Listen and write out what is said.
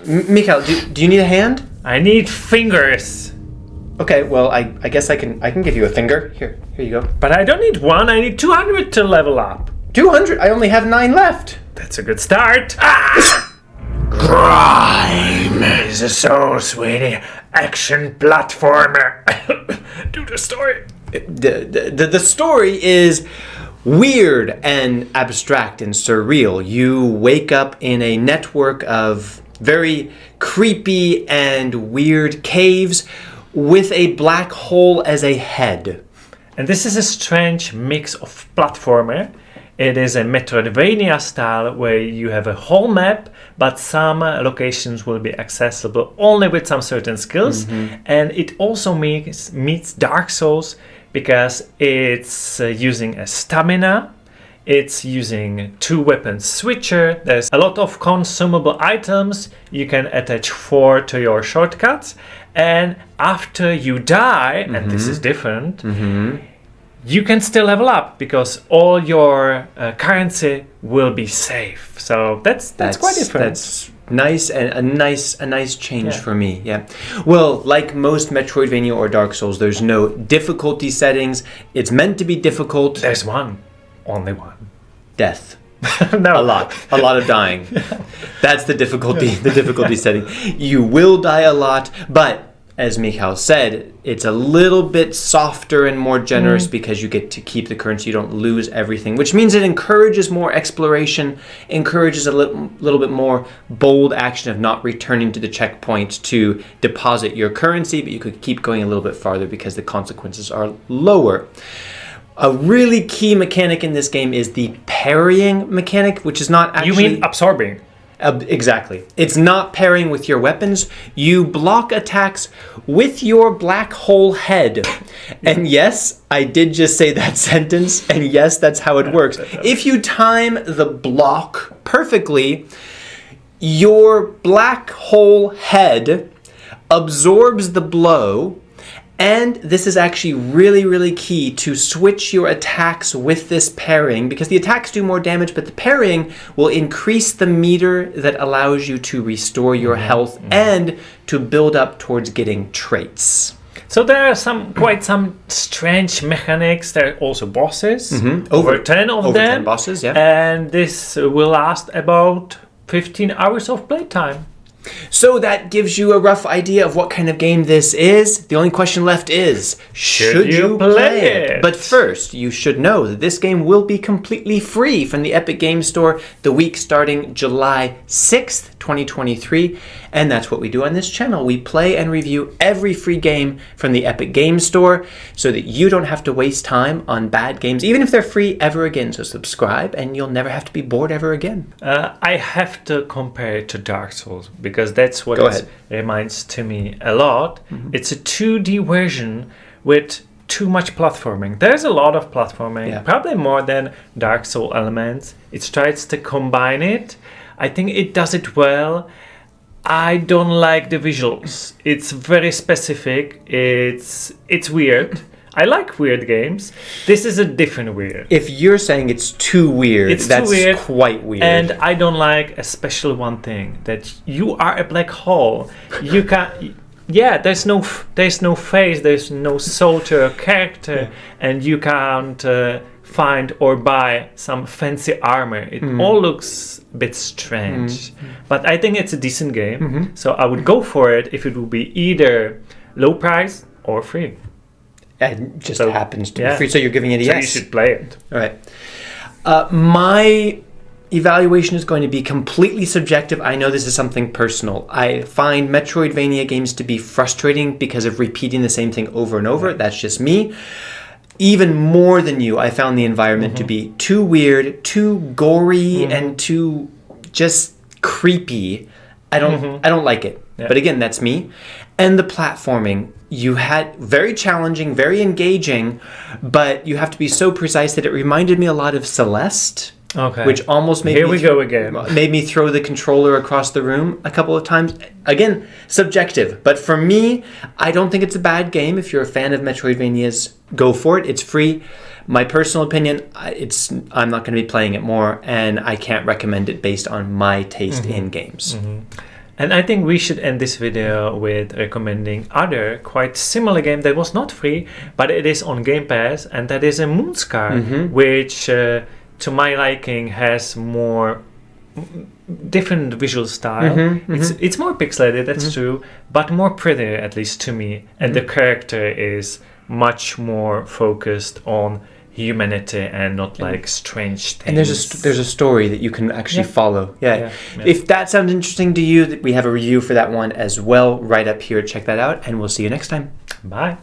Mikhail, do you need a hand? I need fingers. Okay, well, I guess I can give you a finger. Here you go. But I don't need one, I need 200 to level up. 200? I only have 9 left. That's a good start. Grime is a so sweetie action platformer. Do the story. The story is weird and abstract and surreal. You wake up in a network of very creepy and weird caves with a black hole as a head. And this is a strange mix of platformer. It is a Metroidvania style where you have a whole map, but some locations will be accessible only with some certain skills. And it also meets Dark Souls because it's using a stamina, it's using 2-weapon switcher, there's a lot of consumable items, you can attach 4 to your shortcuts, and after you die, and this is different, you can still level up because all your currency will be safe. So that's quite different. That's nice, and a nice change for me. Yeah. Well, like most Metroidvania or Dark Souls, there's no difficulty settings. It's meant to be difficult. There's one, only one. Death. No. A lot of dying. That's the difficulty setting. You will die a lot, but as Mikhail said, it's a little bit softer and more generous because you get to keep the currency. You don't lose everything, which means it encourages more exploration, encourages a little bit more bold action of not returning to the checkpoint to deposit your currency, but you could keep going a little bit farther because the consequences are lower. A really key mechanic in this game is the parrying mechanic, which is not actually... You mean absorbing? Exactly. It's not pairing with your weapons. You block attacks with your black hole head. And yes, I did just say that sentence. And yes, that's how it works. If you time the block perfectly, your black hole head absorbs the blow. And this is actually really, really key to switch your attacks with this parrying, because the attacks do more damage, but the parrying will increase the meter that allows you to restore your health and to build up towards getting traits. So there are quite some strange mechanics. There are also bosses, over 10 of them. 10 bosses, yeah. And this will last about 15 hours of playtime. So that gives you a rough idea of what kind of game this is. The only question left is, should you play it? But first, you should know that this game will be completely free from the Epic Games Store the week starting July 6th, 2023. And that's what we do on this channel. We play and review every free game from the Epic Games Store so that you don't have to waste time on bad games, even if they're free, ever again. So subscribe and you'll never have to be bored ever again. I have to compare it to Dark Souls because that's what it reminds to me a lot. It's a 2D version with too much platforming. There's a lot of platforming, probably more than Dark Souls elements. It tries to combine it. I think it does it well. I don't like the visuals. It's very specific. It's weird. I like weird games. This is a different weird. If you're saying it's too weird, that's too weird, quite weird. And I don't like especially one thing, that you are a black hole. You can there's no face, there's no soul to your character, and you can't find or buy some fancy armor. It all looks a bit strange. But I think it's a decent game. So I would go for it if it would be either low price or free. It just happens to be free, so you're giving it a yes. So you should play it. All right. My evaluation is going to be completely subjective. I know this is something personal. I find Metroidvania games to be frustrating because of repeating the same thing over and over. That's just me. Even more than you, I found the environment to be too weird, too gory, and too just creepy. I don't like it. Yeah. But again, that's me. And the platforming, you had very challenging, very engaging, but you have to be so precise that it reminded me a lot of Celeste. Okay. Which almost made made me throw the controller across the room a couple of times. Again, subjective. But for me, I don't think it's a bad game. If you're a fan of Metroidvanias, go for it. It's free. My personal opinion, I'm not going to be playing it more, and I can't recommend it based on my taste in games. And I think we should end this video with recommending other quite similar game that was not free, but it is on Game Pass, and that is a Moonscar, which to my liking has more different visual style. It's more pixelated, that's true, but more pretty, at least to me. And the character is much more focused on humanity and not like strange things. And there's a story that you can actually follow. Yeah. If that sounds interesting to you, we have a review for that one as well right up here. Check that out, and we'll see you next time. Bye.